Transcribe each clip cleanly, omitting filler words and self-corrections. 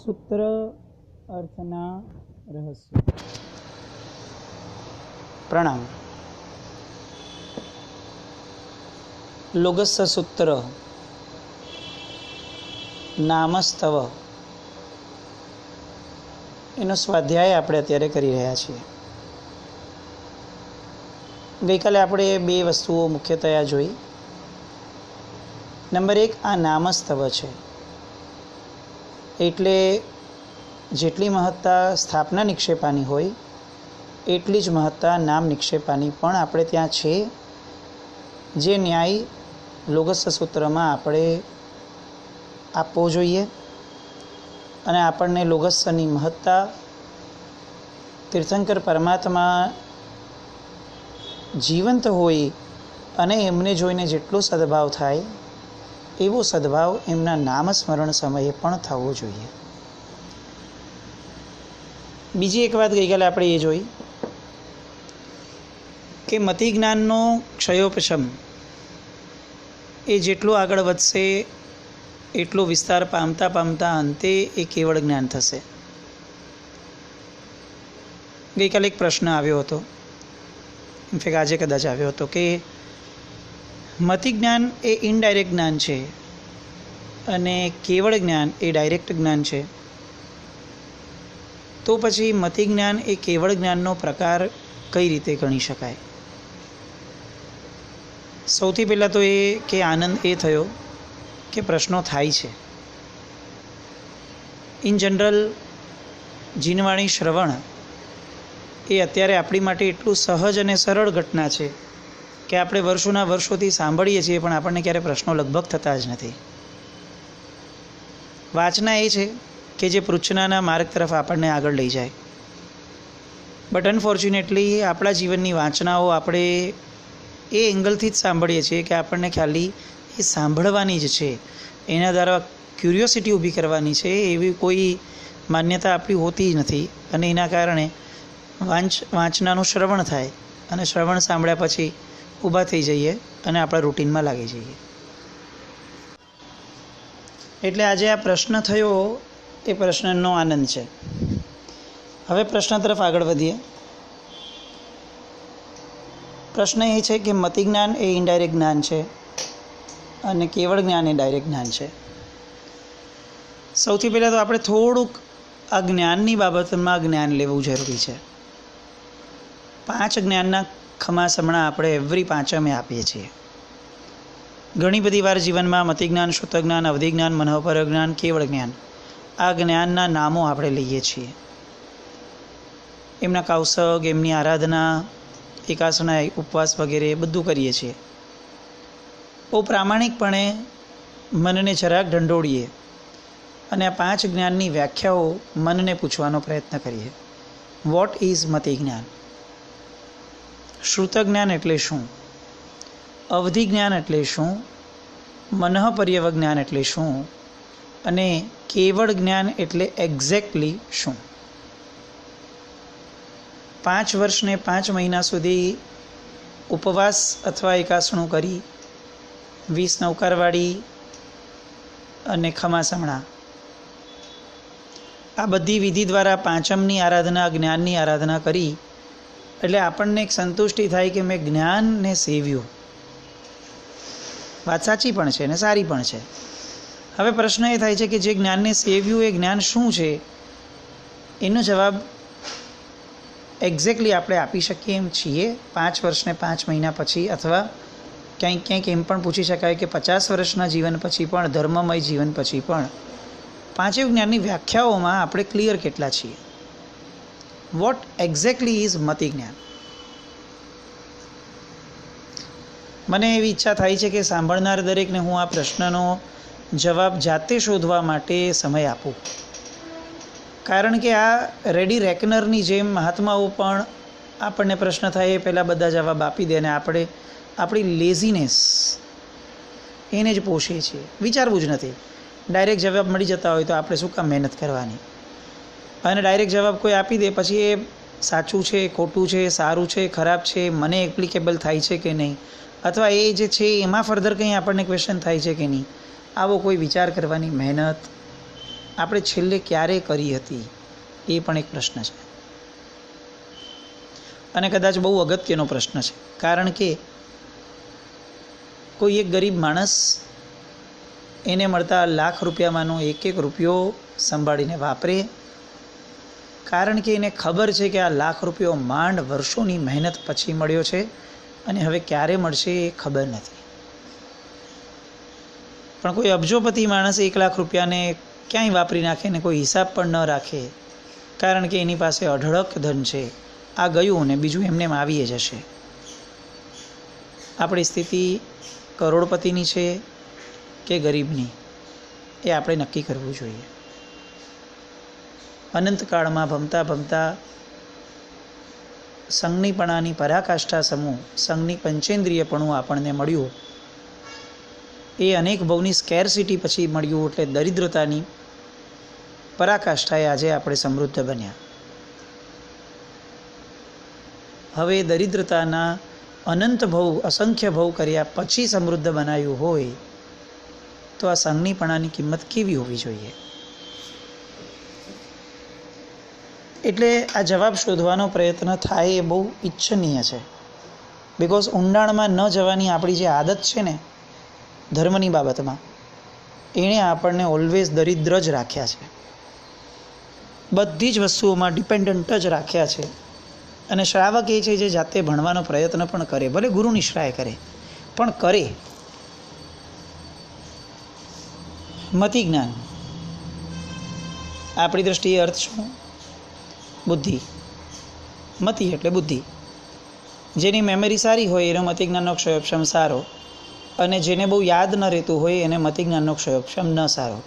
सूत्र अर्थना रहस्य। प्रणाम। लोगस्य सूत्र नामस्तव એનો સ્વાધ્યાય આપણે અત્યારે કરી રહ્યા છીએ। ગઈકાલે આપણે બે વસ્તુઓ મુખ્યતયા જોઈ। નંબર 1, આ નામસ્તવ છે એટલે જેટલી મહત્તા સ્થાપના નિક્ષેપાની હોય એટલી જ મહત્તા નામ નિક્ષેપાની પણ આપણે ત્યાં છે। જે ન્યાય લોગસ્ય સૂત્રમાં આપણે આપવો જોઈએ અને આપણને લોગસ્યની મહત્તા તીર્થંકર પરમાત્મા જીવંત હોય અને એમને જોઈને જેટલો સદભાવ થાય એવો સદભાવ એમના નામસ્મરણ સમયે પણ થવો જોઈએ। બીજી એક વાત ગઈકાલે આપણે એ જોઈ કે મતિ જ્ઞાનનો ક્ષયોપશમ એ જેટલું આગળ વધશે એટલો વિસ્તાર પામતા પામતા અંતે એ કેવળ જ્ઞાન થશે। ગઈકાલે એક પ્રશ્ન આવ્યો હતો, ઇનફેક્ટ આજે કદાચ આવ્યો હતો કે મતિ જ્ઞાન એ ઇનડાયરેક્ટ જ્ઞાન છે અને કેવળ જ્ઞાન એ ડાયરેક્ટ જ્ઞાન છે, તો પછી મતિ જ્ઞાન એ કેવળ જ્ઞાનનો પ્રકાર કઈ રીતે ગણી શકાય? સૌથી પહેલાં તો એ કે આનંદ એ થયો કે પ્રશ્નો થાય છે। ઇન જનરલ જીનવાણી શ્રવણ એ અત્યારે આપણી માટે એટલું સહજ અને સરળ ઘટના છે કે આપણે વર્ષોના વર્ષોથી સાંભળીએ છીએ પણ આપણને ક્યારે પ્રશ્નો લગભગ થતા જ નથી। વાંચના એ છે કે જે પૃચ્છનાના માર્ગ તરફ આપણને આગળ લઈ જાય, બટ અનફોર્ચ્યુનેટલી આપણા જીવનની વાંચનાઓ આપણે એ એંગલથી જ સાંભળીએ છીએ કે આપણને ખાલી એ સાંભળવાની જ છે, એના દ્વારા ક્યુરિયોસિટી ઊભી કરવાની છે એવી કોઈ માન્યતા આપણી હોતી જ નથી અને એના કારણે વાંચનાનું શ્રવણ થાય અને શ્રવણ સાંભળ્યા પછી ઊભા થઈ જઈએ અને આપણા રૂટીનમાં લાગી જઈએ। એટલે આજે આ પ્રશ્ન થયો એ પ્રશ્નનો આનંદ છે। હવે પ્રશ્ન તરફ આગળ વધીએ। પ્રશ્ન એ છે કે મતિ જ્ઞાન એ ઇનડાયરેક્ટ જ્ઞાન છે અને કેવળ જ્ઞાન એ ડાયરેક્ટ જ્ઞાન છે। સૌથી પહેલાં તો આપણે થોડુંક આ જ્ઞાનની બાબતમાં જ્ઞાન લેવું જરૂરી છે। 5 જ્ઞાનના ખમાસમણા આપણે એવરી 5મે આપીએ છીએ। ઘણી બધી વાર જીવનમાં મતિ જ્ઞાન, શ્રુત જ્ઞાન, અવધિ જ્ઞાન, મનોપર જ્ઞાન, કેવળ જ્ઞાન આ જ્ઞાનના નામો આપણે લઈએ છીએ। એમના કૌશગ, એમની આરાધના, એકાસના, ઉપવાસ વગેરે બધું કરીએ છીએ। બહુ પ્રામાણિકપણે મનને જરાક ઢંઢોળીએ અને આ 5 જ્ઞાનની વ્યાખ્યાઓ મનને પૂછવાનો પ્રયત્ન કરીએ। વોટ ઇઝ મતિ જ્ઞાન? શ્રુત જ્ઞાન એટલે શું? અવધિ જ્ઞાન એટલે શું? મનઃપર્યવ જ્ઞાન એટલે શું? અને કેવળ જ્ઞાન એટલે એક્ઝેક્ટલી શું? 5 વર્ષને 5 મહિના સુધી ઉપવાસ અથવા એકાસણું કરી 20 નૌકારવાળી અને ખમાસમણા આ બધી વિધિ દ્વારા પાંચમની આરાધના, જ્ઞાનની આરાધના કરી એટલે આપણને એક સંતુષ્ટિ થાય કે મેં જ્ઞાનને સેવ્યું। વાત સાચી પણ છે અને સારી પણ છે। હવે પ્રશ્ન એ થાય છે કે જે જ્ઞાનને સેવ્યું એ જ્ઞાન શું છે? એનો જવાબ એક્ઝેક્ટલી આપણે આપી શકીએ એમ છીએ 5 વર્ષને 5 મહિના પછી, અથવા ક્યાંક ક્યાંક એમ પણ પૂછી શકાય કે 50 વર્ષના જીવન પછી પણ, ધર્મમય જીવન પછી પણ 5 જ્ઞાનની વ્યાખ્યાઓમાં આપણે ક્લિયર કેટલા છીએ? વોટ એક્ઝેક્ટલી ઇઝ મતિ જ્ઞાન? મને એવી ઈચ્છા થાય છે કે સાંભળનાર દરેકને હું આ પ્રશ્નનો જવાબ જાતે શોધવા માટે સમય આપું, કારણ કે આ રેડી રેકનરની જેમ મહાત્માઓ પણ આપણને પ્રશ્ન થાય એ પહેલાં બધા જવાબ આપી દે અને આપણે આપણી લેઝીનેસ એને જ પોષીએ છીએ। વિચારવું જ નથી, ડાયરેક્ટ જવાબ મળી જતા હોય તો આપણે શું કામ મહેનત કરવાની? અને ડાયરેક્ટ જવાબ કોઈ આપી દે પછી એ સાચું છે, ખોટું છે, સારું છે, ખરાબ છે, મને એપ્લિકેબલ થાય છે કે નહીં, અથવા એ જે છે એમાં ફર્ધર કંઈ આપણને ક્વેશ્ચન થાય છે કે નહીં, આવો કોઈ વિચાર કરવાની મહેનત આપણે છેલ્લે ક્યારે કરી હતી એ પણ એક પ્રશ્ન છે, અને કદાચ બહુ અગત્યનો પ્રશ્ન છે. કારણ કે કોઈ એક ગરીબ માણસ એને મળતા લાખ રૂપિયામાંનો એક એક રૂપિયો સંભાળીને વાપરે, કારણ કે એને ખબર છે કે આ લાખ રૂપિયો માંડ વર્ષોની મહેનત પછી મળ્યો છે અને હવે ક્યારે મળશે એ ખબર નથી. પણ કોઈ અબજોપતિ માણસ 1 લાખ રૂપિયાને ક્યાંય વાપરી નાખે ને કોઈ હિસાબ પણ ન રાખે, કારણ કે એની પાસે અઢળક ધન છે. આ ગયું ને બીજું એમને આવી જશે. આપણી સ્થિતિ કરોડપતિની છે કે ગરીબની એ આપણે નક્કી કરવું જોઈએ. અનંતકાળમાં ભમતા ભમતા સંજ્ઞીપણાની પરાકાષ્ઠા સમૂહ સંજ્ઞી પંચેન્દ્રિયપણું આપણને મળ્યું, એ અનેક ભવની સ્કેરસિટી પછી મળ્યું, એટલે દરિદ્રતાની પરાકાષ્ઠાએ આજે આપણે સમૃદ્ધ બન્યા. હવે દરિદ્રતાના અનંત ભવ અસંખ્ય ભવ કર્યા પછી સમૃદ્ધ બનાવ્યું હોય તો આ સંજ્ઞીપણાની કિંમત કેવી હોવી જોઈએ? એટલે આ જવાબ શોધવાનો પ્રયત્ન થાય એ બહુ ઈચ્છનીય છે. બિકોઝ ઊંડાણમાં ન જવાની આપણી જે આદત છે ને ધર્મની બાબતમાં, એણે આપણને ઓલવેઝ દરિદ્ર જ રાખ્યા છે, બધી જ વસ્તુઓમાં ડિપેન્ડન્ટ જ રાખ્યા છે. અને શ્રાવક એ છે જે જાતે ભણવાનો પ્રયત્ન પણ કરે, ભલે ગુરુ નિશ્રાય કરે પણ કરે. મતિ જ્ઞાન આપણી દ્રષ્ટિએ અર્થ શું? બુદ્ધિ. મતિ એટલે બુદ્ધિ. જેની મેમરી સારી હોય એનો મતિ જ્ઞાનનો ક્ષયોક્ષમ સારો, અને જેને બહુ યાદ ન રહેતું હોય એને મતિ જ્ઞાનનો ક્ષયોક્ષમ ન સારો.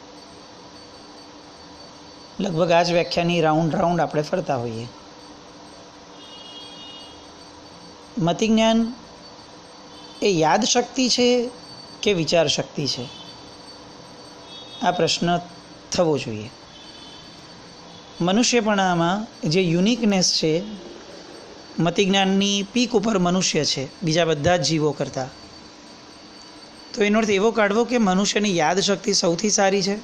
લગભગ આ જ વ્યાખ્યાની રાઉન્ડ આપણે ફરતા હોઈએ. મતિ જ્ઞાન એ યાદ શક્તિ છે કે વિચાર શક્તિ છે? આ પ્રશ્ન થવો જોઈએ. મનુષ્યપણામાં જે યુનિકનેસ છે, મતિ જ્ઞાનની પીક ઉપર મનુષ્ય છે બીજા બધા જ જીવો કરતાં, તો એનો અર્થ એવો કાઢવો કે મનુષ્યની યાદ શક્તિ સૌથી સારી છે?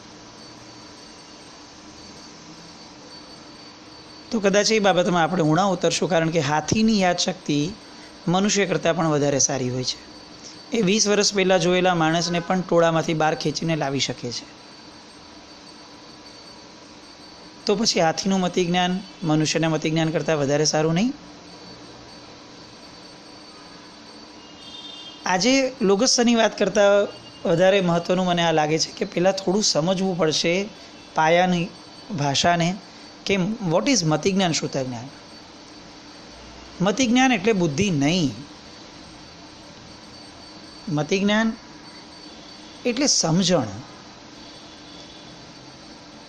તો કદાચ એ બાબતમાં આપણે ઊણા ઉતરશું, કારણ કે હાથીની યાદશક્તિ મનુષ્ય કરતાં પણ વધારે સારી હોય છે. એ 20 વર્ષ પહેલાં જોયેલા માણસને પણ ટોળામાંથી બહાર ખેંચીને લાવી શકે છે. તો પછી હાથીનું મતિ જ્ઞાન મનુષ્યના મતિ જ્ઞાન કરતાં વધારે સારું નહીં? આજે લોગસની વાત કરતાં વધારે મહત્ત્વનું મને આ લાગે છે કે પહેલાં થોડું સમજવું પડશે પાયાની ભાષાને, કે વોટ ઇઝ મતિ જ્ઞાન, શ્રુતા જ્ઞાન. મતિ જ્ઞાન એટલે બુદ્ધિ નહીં. મતિ જ્ઞાન એટલે સમજણ.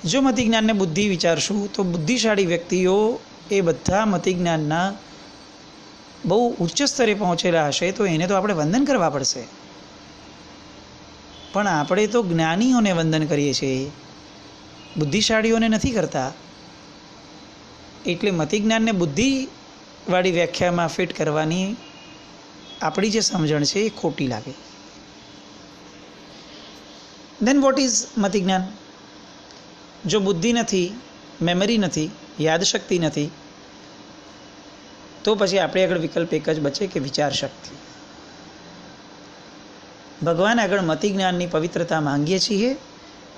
જો મતિ જ્ઞાનને બુદ્ધિ વિચારશું તો બુદ્ધિશાળી વ્યક્તિઓ એ બધા મતિ જ્ઞાનના બહુ ઉચ્ચ સ્તરે પહોંચેલા હશે, તો એને તો આપણે વંદન કરવા પડશે. પણ આપણે તો જ્ઞાનીઓને વંદન કરીએ છીએ, બુદ્ધિશાળીઓને નથી કરતા. એટલે મતિ જ્ઞાનને બુદ્ધિવાળી વ્યાખ્યામાં ફિટ કરવાની આપણી જે સમજણ છે એ ખોટી લાગે. દેન વોટ ઇઝ મતિ જ્ઞાન? જો બુદ્ધિ નથી, મેમરી નથી, યાદશક્તિ નથી, તો પછી આપણે આગળ વિકલ્પ એક જ બચે કે વિચાર શક્તિ. ભગવાન આગળ મતિ જ્ઞાનની પવિત્રતા માંગીએ છીએ.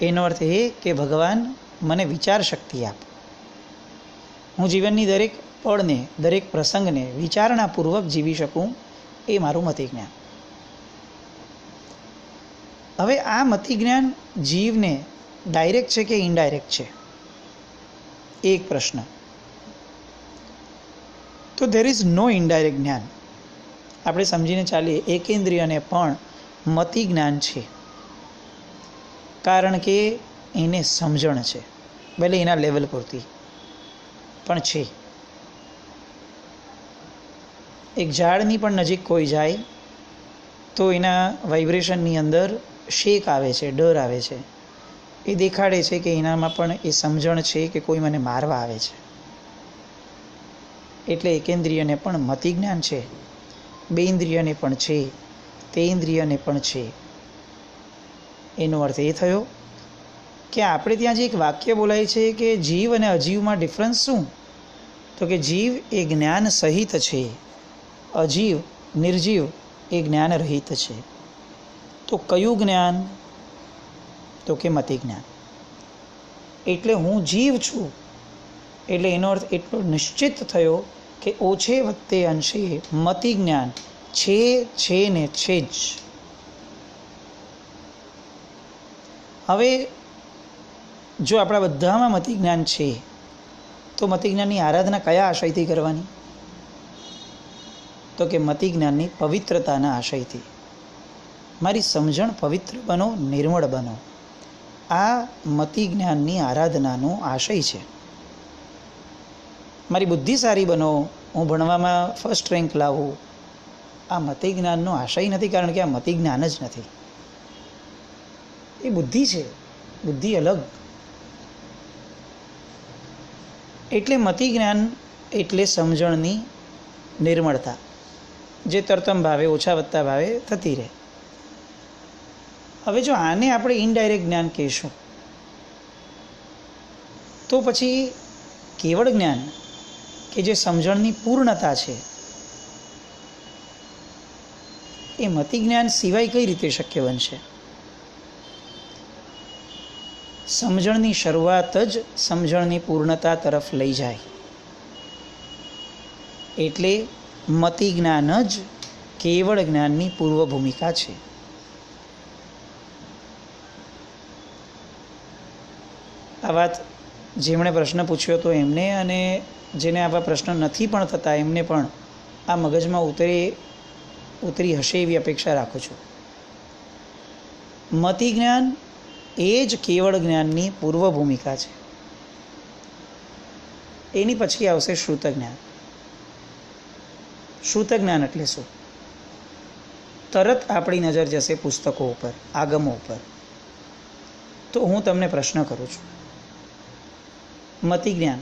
એનો અર્થ એ કે ભગવાન મને વિચાર શક્તિ આપ. હું જીવનની દરેક પળને, દરેક પ્રસંગને વિચારણાપૂર્વક જીવી શકું, એ મારું મતિ જ્ઞાન. હવે આ મતિ જ્ઞાન જીવને ડાયરેક્ટ છે કે ઇનડાયરેક્ટ છે? એક પ્રશ્ન. તો ધેર ઇઝ નો ઇનડાયરેક્ટ જ્ઞાન. આપણે સમજીને ચાલીએ એકેન્દ્રિયને પણ મતિ જ્ઞાન છે, કારણ કે એને સમજણ છે, ભલે એના લેવલ પૂરતી પણ છે. એક ઝાડની પણ નજીક કોઈ જાય તો એના વાઇબ્રેશનની અંદર શેક આવે છે, ડર આવે છે. એ દેખાડે છે કે એનામાં પણ એ સમજણ છે કે કોઈ મને મારવા આવે છે. એટલે એકેન્દ્રિયને પણ મતિ જ્ઞાન છે, બે ઇન્દ્રિયને પણ છે, તે ઇન્દ્રિયને પણ છે. એનો અર્થ એ થયો કે આપણે ત્યાં જે એક વાક્ય બોલાય છે કે જીવ અને અજીવમાં ડિફરન્સ શું? તો કે જીવ એ જ્ઞાન સહિત છે, અજીવ નિર્જીવ એ જ્ઞાન રહિત છે. તો કયું જ્ઞાન? તો કે મતિ જ્ઞાન. એટલે હું જીવ છું એટલે એનો અર્થ એટલો નિશ્ચિત થયો કે ઓછે વત્તે અંશે મતિ જ્ઞાન છે ને છે જ. હવે જો આપણા બધામાં મતિ જ્ઞાન છે તો મતિ જ્ઞાનની આરાધના કયા આશયથી કરવાની? તો કે મતિ જ્ઞાનની પવિત્રતાના આશયથી. મારી સમજણ પવિત્ર બનો, નિર્મળ બનો, આ મતિ જ્ઞાનની આરાધનાનો આશય છે. મારી બુદ્ધિ સારી બનો, હું ભણવામાં ફર્સ્ટ રેન્ક લાવું, આ મતિ જ્ઞાનનો આશય નથી, કારણ કે આ મતિ જ્ઞાન જ નથી. એ બુદ્ધિ છે, બુદ્ધિ અલગ. એટલે મતિ જ્ઞાન એટલે સમજણની નિર્મળતા, જે તરતમ ભાવે ઓછા વત્તા ભાવે થતી રહે. હવે જો આને આપણે ઇનડાયરેક્ટ જ્ઞાન કહીશું તો પછી કેવળ જ્ઞાન કે જે સમજણની પૂર્ણતા છે એ મતિ જ્ઞાન સિવાય કઈ રીતે શક્ય બનશે? સમજણની શરૂઆત જ સમજણની પૂર્ણતા તરફ લઈ જાય. એટલે મતિ જ્ઞાન જ કેવળ જ્ઞાનની પૂર્વ ભૂમિકા છે. આ વાત જેમણે પ્રશ્ન પૂછ્યો હતો એમને, અને જેને આવા પ્રશ્ન નથી પણ થતા એમને પણ આ મગજમાં ઉતરી હશે એવી અપેક્ષા રાખું છું. મતિ જ્ઞાન એ જ કેવળ જ્ઞાનની પૂર્વ ભૂમિકા છે. એની પછી આવશે શ્રુત જ્ઞાન. શ્રુત જ્ઞાન એટલે શું? તરત આપણી નજર જશે પુસ્તકો ઉપર, આગમો ઉપર. તો હું તમને પ્રશ્ન કરું છું, મતિ જ્ઞાન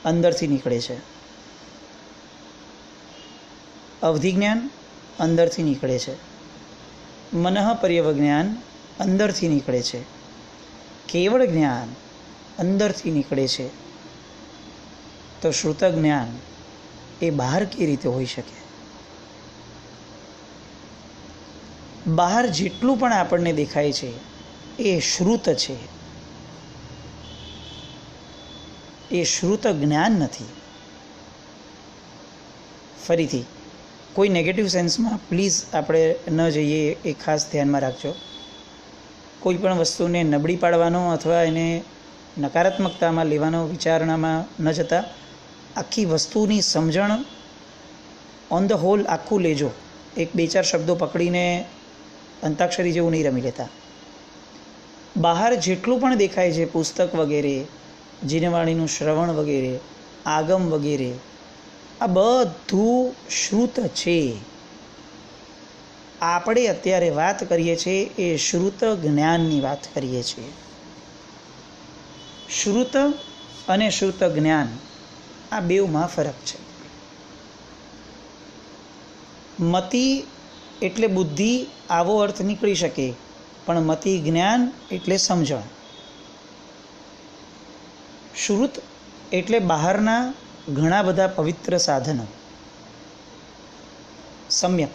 અંદરથી નીકળે છે, અવધિ જ્ઞાન અંદરથી નીકળે છે, મનઃ પર્યવ જ્ઞાન અંદરથી નીકળે છે, કેવળ જ્ઞાન અંદરથી નીકળે છે. તો શ્રુત જ્ઞાન એ બહાર કેવી રીતે હોઈ શકે? બહાર જેટલું પણ આપણને દેખાય છે એ શ્રુત છે, એ શ્રુત જ્ઞાન નથી. ફરીથી કોઈ નેગેટિવ સેન્સમાં પ્લીઝ આપણે ન જઈએ, એ ખાસ ધ્યાનમાં રાખજો. કોઈ પણ વસ્તુને નબળી પાડવાનો અથવા એને નકારાત્મકતામાં લેવાનો વિચારણામાં ન જતા આખી વસ્તુની સમજણ ઓન ધ હોલ આખું લેજો. એક બે ચાર શબ્દો પકડીને અંતાક્ષરી જેવું નહીં રમી લેતા. બહાર જેટલું પણ દેખાય છે, પુસ્તક વગેરે, જીનવાણીનું શ્રવણ વગેરે, આગમ વગેરે, આ બધું શ્રુત છે. આપણે અત્યારે વાત કરીએ છીએ એ શ્રુત જ્ઞાનની વાત કરીએ છીએ. શ્રુત અને શ્રુત જ્ઞાન આ બેઉમાં ફરક છે. મતિ એટલે બુદ્ધિ, આવો અર્થ નીકળી શકે, પણ મતિ જ્ઞાન એટલે સમજણ. શ્રુત એટલે બહારના ઘણા બધા પવિત્ર સાધનો, સમ્યક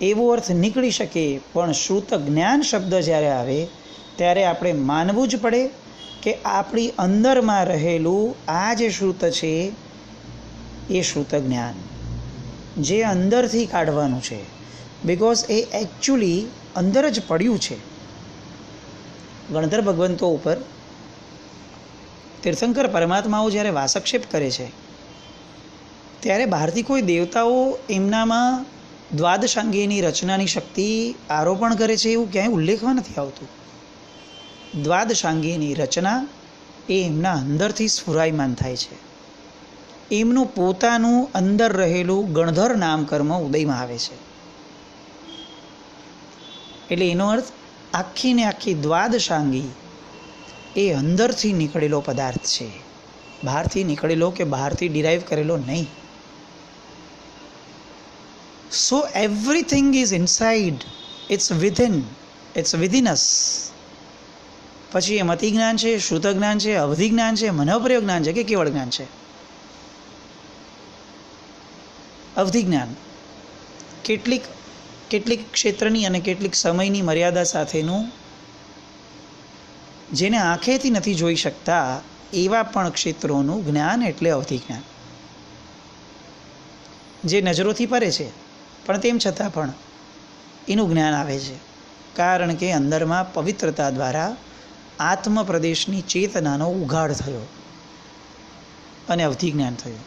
એવો અર્થ નીકળી શકે. પણ શ્રુત જ્ઞાન શબ્દ જ્યારે આવે ત્યારે આપણે માનવું જ પડે કે આપણી અંદરમાં રહેલું આ જે શ્રુત છે એ શ્રુત જ્ઞાન જે અંદરથી કાઢવાનું છે. બિકોઝ એ એકચ્યુઅલી અંદર જ પડ્યું છે. ગણધર ભગવંતો ઉપર તીર્થંકર પરમાત્માઓ જ્યારે વાસક્ષેપ કરે છે ત્યારે બહારથી કોઈ દેવતાઓ એમનામાં દ્વાદશાંગીની રચનાની શક્તિ આરોપણ કરે છે એવું ક્યાંય ઉલ્લેખમાં નથી આવતું. દ્વાદશાંગીની રચના એ એમના અંદરથી સ્ફુરાયમાન થાય છે. એમનું પોતાનું અંદર રહેલું ગણધર નામકર્મ ઉદયમાં આવે છે. એટલે એનો અર્થ આખી ને આખી દ્વાદશાંગી એ અંદરથી નીકળેલો પદાર્થ છે, બહારથી નીકળેલો કે બહારથી ડિરાઈવ કરેલો નહીં. So everything is inside, it's within us. પછી એ મતિ જ્ઞાન છે, શ્રુત જ્ઞાન છે, અવધિ જ્ઞાન છે, મનોપ્રયોગ જ્ઞાન છે કે કેવળ જ્ઞાન છે? અવધિ જ્ઞાન કેટલીક ક્ષેત્રની અને કેટલીક સમયની મર્યાદા સાથેનું, જેને આંખેથી નથી જોઈ શકતા એવા પણ ક્ષેત્રોનું જ્ઞાન એટલે અવધિ જ્ઞાન, જે નજરોથી પરે છે પણ તેમ છતાં પણ એનું જ્ઞાન આવે છે, કારણ કે અંદરમાં પવિત્રતા દ્વારા આત્મપ્રદેશની ચેતનાનો ઉઘાડ થયો અને અવધિ જ્ઞાન થયું.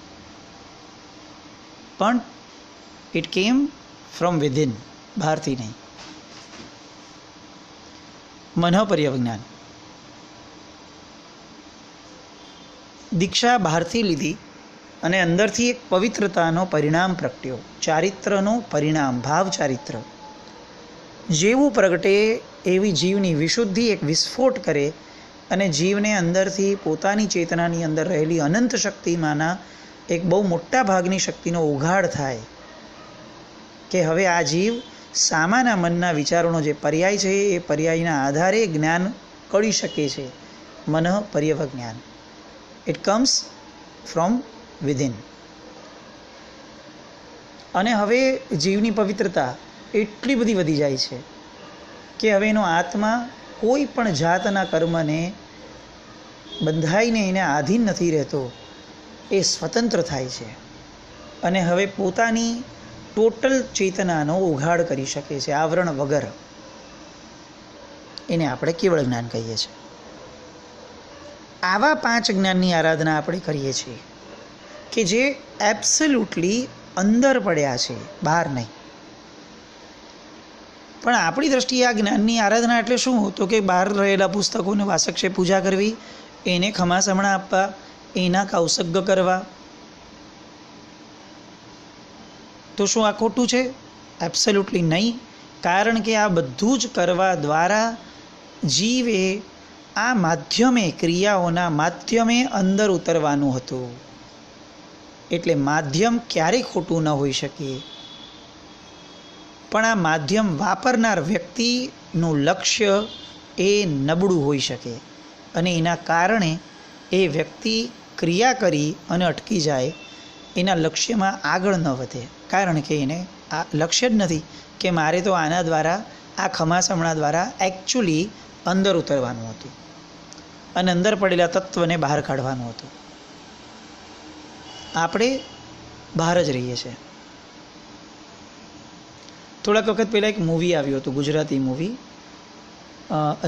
પણ ઇટ કેમ ફ્રોમ વિધિન, બહારથી નહીં. મનોપર્યવ જ્ઞાન, દીક્ષા બહારથી લીધી અને અંદરથી એક પવિત્રતાનો પરિણામ પ્રગટ્યો, ચારિત્રનો પરિણામ, ભાવ ચારિત્ર જેવું પ્રગટે એવી જીવની વિશુદ્ધિ એક વિસ્ફોટ કરે અને જીવને અંદરથી પોતાની ચેતનાની અંદર રહેલી અનંત શક્તિમાંના એક બહુ મોટા ભાગની શક્તિનો ઉઘાડ થાય કે હવે આ જીવ સામાના મનના વિચારોનો જે પર્યાય છે એ પર્યાયના આધારે જ્ઞાન કરી શકે છે. મનઃપર્યવ જ્ઞાન, ઇટ કમ્સ ફ્રોમ વિધિન. અને હવે જીવની પવિત્રતા એટલી બધી વધી જાય છે કે હવે એનો આત્મા કોઈ પણ જાતના કર્મને બંધાઈને એને આધીન નથી રહેતો, એ સ્વતંત્ર થાય છે અને હવે પોતાની ટોટલ ચેતનાનો ઉઘાડ કરી શકે છે આવરણ વગર. એને આપણે કેવળ જ્ઞાન કહીએ છીએ. આવા 5 જ્ઞાનની આરાધના આપણે કરીએ છીએ કે જે એબ્સોલ્યુટલી અંદર પડ્યા છે, બહાર નહીં. પણ આપણી દ્રષ્ટિએ આ જ્ઞાનની આરાધના એટલે શું? તો કે બહાર રહેલા પુસ્તકોને વાસક્ષે પૂજા કરવી, એને ખમાસમણા આપવા, એના કૌશગ્ય કરવા. તો શું આ ખોટું છે? એબ્સોલ્યુટલી નહીં. કારણ કે આ બધું જ કરવા દ્વારા જીવે આ માધ્યમે, ક્રિયાઓના માધ્યમે અંદર ઉતરવાનું હતું. એટલે માધ્યમ ક્યારેય ખોટું ન હોઈ શકે. પણ આ માધ્યમ વાપરનાર વ્યક્તિનું લક્ષ્ય એ નબળું હોઈ શકે અને એના કારણે એ વ્યક્તિ ક્રિયા કરી અને અટકી જાય, એના લક્ષ્યમાં આગળ ન વધે. કારણ કે એને આ લક્ષ્ય જ નથી કે મારે તો આના દ્વારા, આ ખમાસમણા દ્વારા એકચ્યુઅલી અંદર ઉતરવાનું હતું અને અંદર પડેલા તત્વને બહાર કાઢવાનું હતું. આપણે બહાર જ રહીએ છીએ. થોડાક વખત પહેલાં એક મૂવી આવ્યું હતું, ગુજરાતી મૂવી,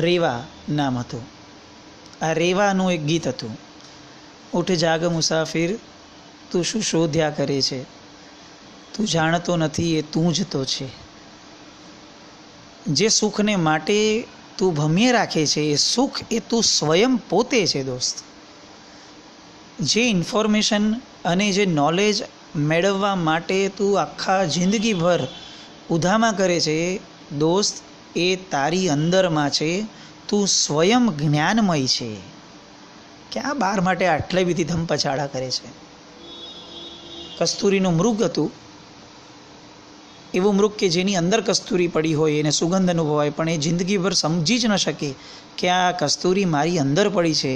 રેવા નામ હતું. આ રેવાનું એક ગીત હતું. ઉઠ જાગ મુસાફિર, તું શું શોધ્યા કરે છે, તું જાણતો નથી એ તું જ તો છે. જે સુખને માટે તું ભમ્યે રાખે છે એ સુખ એ તું સ્વયં પોતે છે દોસ્ત. જે ઇન્ફોર્મેશન અને જે નોલેજ મેળવવા માટે તું આખા જિંદગીભર ઉધામા કરે છે દોસ્ત, એ તારી અંદરમાં છે. તું સ્વયં જ્ઞાનમય છે. ક્યાં બહાર માટે આટલી બધી ધમપછાડા કરે છે? કસ્તુરીનું મૃગ હતું, એવું મૃગ કે જેની અંદર કસ્તુરી પડી હોય, એને સુગંધ અનુભવાય, પણ એ જિંદગીભર સમજી જ ન શકે કે આ કસ્તુરી મારી અંદર પડી છે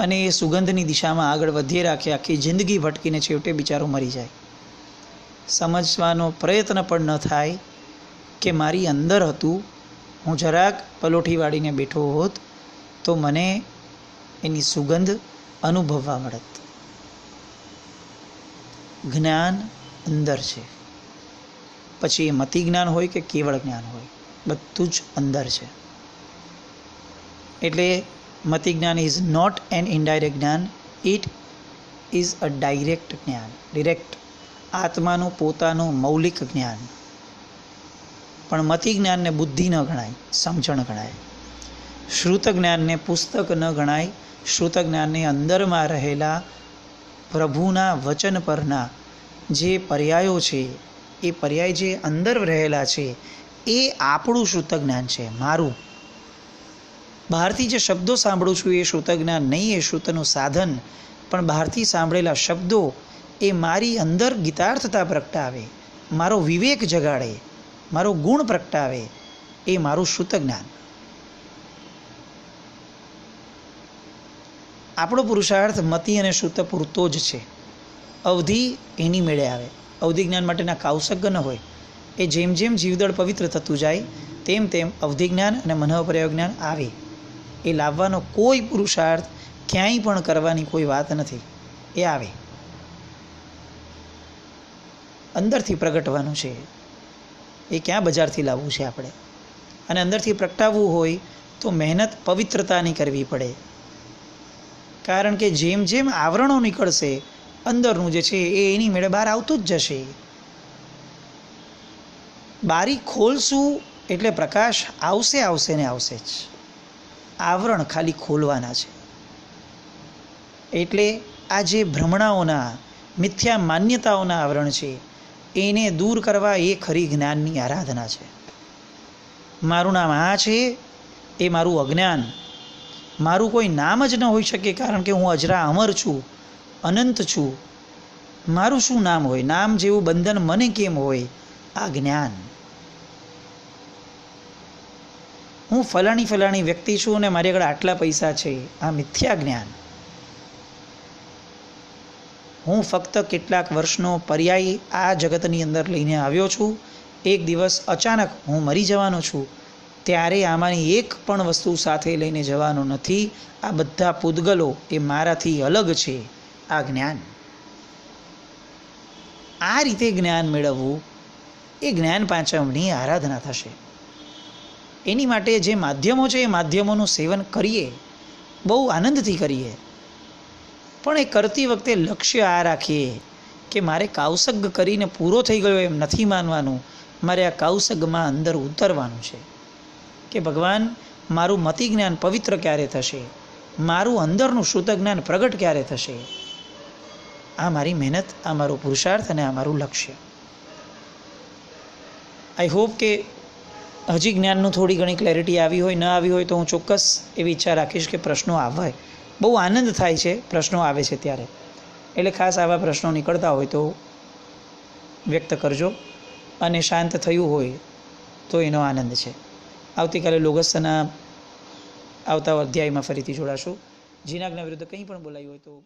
અને એ સુગંધની દિશામાં આગળ વધીએ રાખે, આખી જિંદગી ભટકીને છેવટે બિચારો મરી જાય. સમજવાનો પ્રયત્ન પણ ન થાય કે મારી અંદર હતું, હું જરાક પલોઠી વાળીને બેઠો હોત તો મને એની સુગંધ અનુભવવા મળત. જ્ઞાન અંદર છે. પછી એ મતિ જ્ઞાન હોય કે કેવળ જ્ઞાન હોય, બધું જ અંદર છે. એટલે મતિ જ્ઞાન ઇઝ નોટ એન ઇનડાયરેક્ટ જ્ઞાન, ઇટ ઇઝ અ ડાયરેક્ટ જ્ઞાન, ડિરેક્ટ આત્માનું પોતાનું મૌલિક જ્ઞાન. પણ મતિ જ્ઞાનને બુદ્ધિ ન ગણાય, સમજણ ગણાય. શ્રુત જ્ઞાનને પુસ્તક ન ગણાય. શ્રુત જ્ઞાનને અંદરમાં રહેલા પ્રભુના વચન પરના જે પર્યાયો છે, એ પર્યાય જે અંદર રહેલા છે એ આપણું શ્રુત જ્ઞાન છે, મારું. બહારથી જે શબ્દો સાંભળું છું એ શ્રુત જ્ઞાન નહીં, એ શ્રુતનું સાધન. પણ બહારથી સાંભળેલા શબ્દો એ મારી અંદર ગીતાર્થતા પ્રગટાવે, મારો વિવેક જગાડે, મારો ગુણ પ્રગટાવે, એ મારું શ્રુત જ્ઞાન. આપણો પુરુષાર્થ મતિ અને શ્રુત પૂરતો જ છે. અવધિ એની મેળે આવે. અવધિ જ્ઞાન માટેના કાઉસગ્ય ન હોય. એ જેમ જેમ જીવદળ પવિત્ર થતું જાય તેમ તેમ અવધિ જ્ઞાન અને મનોપ્રયોગ જ્ઞાન આવે. એ લાવવાનો કોઈ પુરુષાર્થ ક્યાંય પણ કરવાની કોઈ વાત નથી. એ આવે, અંદરથી પ્રગટવાનું છે. એ ક્યાં બજારથી લાવવું છે આપણે? અને અંદરથી પ્રગટાવવું હોય તો મહેનત પવિત્રતાની કરવી પડે. કારણ કે જેમ જેમ આવરણો નીકળશે અંદરનું જે છે એ એની મેળે બહાર આવતું જ જશે. બારી ખોલશું એટલે પ્રકાશ આવશે આવશે ને આવશે જ. આવરણ ખાલી ખોલવાના છે. એટલે આ જે ભ્રમણાઓના મિથ્યા માન્યતાઓના આવરણ છે એને દૂર કરવા એ ખરી જ્ઞાનની આરાધના છે. મારું નામ આ છે એ મારું અજ્ઞાન. મારું કોઈ નામ જ ન હોઈ શકે કારણ કે હું અજરા અમર છું, અનંત છું. મારું શું નામ હોય? નામ જેવું બંધન મને કેમ હોય? આ જ્ઞાન. હું ફલાણી વ્યક્તિ છું અને મારી આગળ આટલા પૈસા છે. આ મિથ્યા જ્ઞાન. હું ફક્ત કેટલાક વર્ષનો પર્યાય આ જગતની અંદર લઈને આવ્યો છું. એક દિવસ અચાનક હું મરી જવાનો છું. ત્યારે આમાંની એક પણ વસ્તુ સાથે લઈને જવાનો નથી. આ બધા પૂતગલો એ મારાથી અલગ છે. આ જ્ઞાન. આ રીતે જ્ઞાન મેળવવું એ જ્ઞાન પાંચમની આરાધના થશે. એની માટે જે માધ્યમો છે એ માધ્યમોનું સેવન કરીએ, બહુ આનંદથી કરીએ, પણ એ કરતી વખતે લક્ષ્ય આ રાખીએ કે મારે કાઉસગ કરીને પૂરો થઈ ગયો એમ નથી માનવાનું. મારે આ કાઉસગમાં અંદર ઉતરવાનું છે કે ભગવાન મારું મતિ જ્ઞાન પવિત્ર ક્યારે થશે? મારું અંદરનું શ્રુત જ્ઞાન પ્રગટ ક્યારે થશે? આ મારી મહેનત, આ મારો પુરુષાર્થ અને આ મારું લક્ષ્ય. આઈ હોપ કે હજી જ્ઞાનનું થોડી ઘણી ક્લેરિટી આવી હોય. ન આવી હોય તો હું ચોક્કસ એવી ઈચ્છા રાખીશ કે પ્રશ્નો આવે. બહુ આનંદ થાય છે પ્રશ્નો આવે છે ત્યારે. એટલે ખાસ આવા પ્રશ્નો નીકળતા હોય તો વ્યક્ત કરજો. અને શાંત થયું હોય તો એનો આનંદ છે. આવતીકાલે લોગસના આવતા અધ્યાયમાં ફરીથી જોડાશું. જીનાજ્ઞા વિરુદ્ધ કંઈ પણ બોલાયું હોય તો